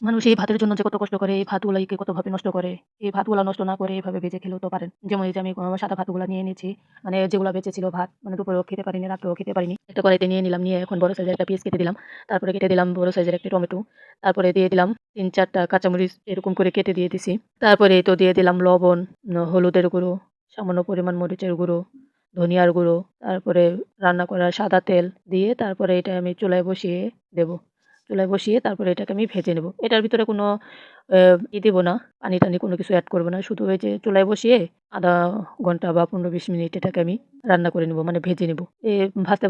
মানুষ এই ভাতের জন্য যে কত কষ্ট করে, এই ভাতগুলাকে কতভাবে নষ্ট করে। এই ভাতগুলা নষ্ট না করে এভাবে ভেজে খেলেও তো পারেন। যেমন এই যে আমি সাদা ভাতগুলা নিয়ে নিয়েছি। মানে যেগুলা বেঁচে ছিল ভাত, মানে দুপুরেও খেতে পারিনি, রাত্রেও খেতে পারিনি। একটা কড়াইতে নিয়ে নিলাম, নিয়ে এখন বড় সাইজের একটা পিস কেটে দিলাম। তারপরে কেটে দিলাম বড় সাইজের একটা টমেটো। তারপরে দিয়ে দিলাম ৩-৪ টা কাঁচামরিচ এরকম করে কেটে দিয়ে দিছি। তারপরে তো দিয়ে দিলাম লবণ, হলুদের গুঁড়ো, সামান্য পরিমাণ মরিচের গুঁড়ো, ধনিয়ার গুঁড়ো, তারপরে রান্না করা সাদা তেল দিয়ে তারপরে এটা আমি চুলায় বসিয়ে দেব। চুলায় বসিয়ে তারপরে এটাকে আমি ভেজে নেব। এটার ভিতরে কোনো দিব না, পানি-টানি কোনো কিছু এড করব না। শুধু এই যে চুলায় বসিয়ে ০.৫ ঘন্টা বা ১৫-২০ মিনিট এটাকে আমি রান্না করে নেব, মানে ভেজে নেব। ভাজতে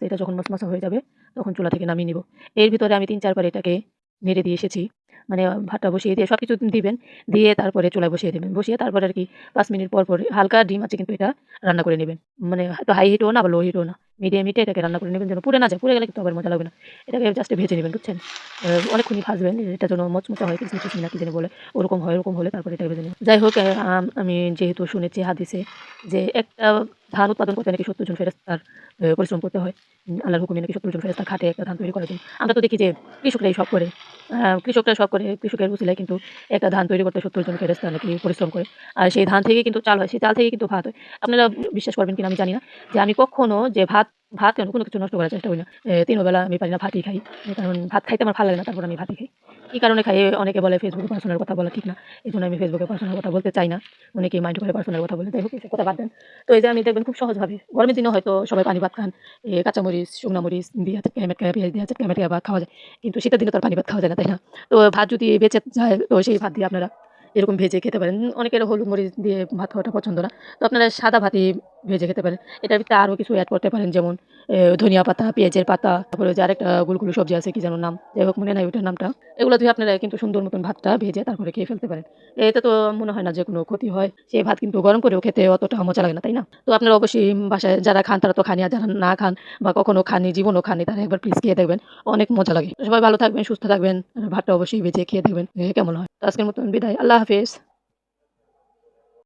এটা যখন মচমচা হয়ে যাবে, তখন চুলা থেকে নামিয়ে নিব। এর ভিতরে আমি ৩-৪ বার এটাকে নেড়ে দিয়ে এসেছি। মানে ভাতটা বসিয়ে দিয়ে সবকিছু দিবেন, দিয়ে তারপরে চুলায় বসিয়ে দিবেন। বসিয়ে তারপরে আরকি ৫ মিনিট পর হালকা ডিম আছে কিন্তু এটা রান্না করে নিবেন। মানে হয়তো হাই হিটও না বা লো হিটও না। মিডিয়াম হিটে এটাকে রান্না করে নিবেন যেন পুড়ে না যায়। পুড়ে গেলে কিন্তু আবার মজা লাগবে না। এটাকে জাস্ট ভেজে নিবেন, বুঝছেন? অনেকক্ষণই ভাজবেন। এটা যেন মচমচা হয়, ক্রিসমি না কি জানি বলে? ওরকম হয়, ওরকম হলে তারপরে এটাকে ভেজে নিবেন। যাই হোক আমি যেহেতু শুনেছি হাদিসে যে একটা ধান উৎপাদন করতে নাকি ৭০ জন ফেরেস্তার পরিশ্রম করতে হয়। আল্লাহর হুকুমে নাকি ৭০ জন ফেরেস্তা খাটে একটা ধান তৈরি করার জন্য। আমরা তো দেখি যে কৃষকরাই সব করে। কৃষকরা সব করে। কৃষকের উছিলায় কিন্তু একটা ধান তৈরি করতে ৭০ জন ফেরেস্তা নাকি পরিশ্রম করে। আর সেই ধান থেকেই কিন্তু চাল হয়। সেই চাল থেকেই কিন্তু ভাত হয়। আপনারা বিশ্বাস করবেন কিনা আমি জানি না। যে আমি কখনো যে ভাত কেন কোনো কিছু নষ্ট করার চেষ্টা করি না। ৩ বেলা আমি পারি না ভাতই খাই। কারণ ভাত খাইতে আমার ভালো লাগে না। তারপর আমি ভাতই খাই। কি কারণে খাই? অনেকে বলে Facebook এ পার্সোনাল কথা বলা ঠিক না। এজন্য আমি Facebook এ পার্সোনাল কথা বলতে চাই না। অনেকেই মাইন্ড করে পার্সোনাল কথা বলে। যাই হোক এসব কথা বাদ দেন। তো এই যে আমি দেখবেন খুব সহজভাবে গরমের দিনেও হয়তো সবাই পানি ভাত খান। কাঁচামরিচ, শুকনা মরিচ দিয়ে চটকায়া পেঁয়াজ দিয়ে চটকায়া ভাত খাওয়া যায়। কিন্তু শীতের দিনে তো আর পানি ভাত খাওয়া যায় না, তাই না? তো ভাত যদি বেঁচে যায় তো সেই ভাত দিয়ে আপনারা এরকম ভেজে খেতে পারেন। অনেকের হলুদ মরিচ দিয়ে ভাত খাওয়াটা পছন্দ না। তো আপনারা সাদা ভাতই ভেজে খেতে পারেন। এটার ভিতরে আরো কিছু এড করতে পারেন যেমন ধনিয়া পাতা, পেঁয়াজের পাতা, তারপরে ওই যে আরেকটা গুলগুলো সবজি আছে কি যেন নাম? যাই হোক মনে নাই ওইটার নামটা। এগুলো দিয়ে আপনারা কিন্তু সুন্দর মতন ভাতটা ভেজে তারপরে খেয়ে ফেলতে পারেন। এতে তো মনে হয় না যে কোনো ক্ষতি হয়। সেই ভাত কিন্তু গরম করেও খেতে অতটা মজা লাগে না, তাই না? তো আপনারা অবশ্যই বাসায় যারা খান তারা তো খানই, আর যারা না খান বা কখনো খাননি, জীবনেও খাননি তারা একবার প্লিজ খেয়ে দেখবেন। অনেক মজা লাগে। তো সবাই ভালো থাকবেন, সুস্থ থাকবেন। আর ভাতটা অবশ্যই ভেজে খেয়ে দেখবেন কেমন হয়। তো আজকের মতন বিদায়। আল্লাহ হাফেজ।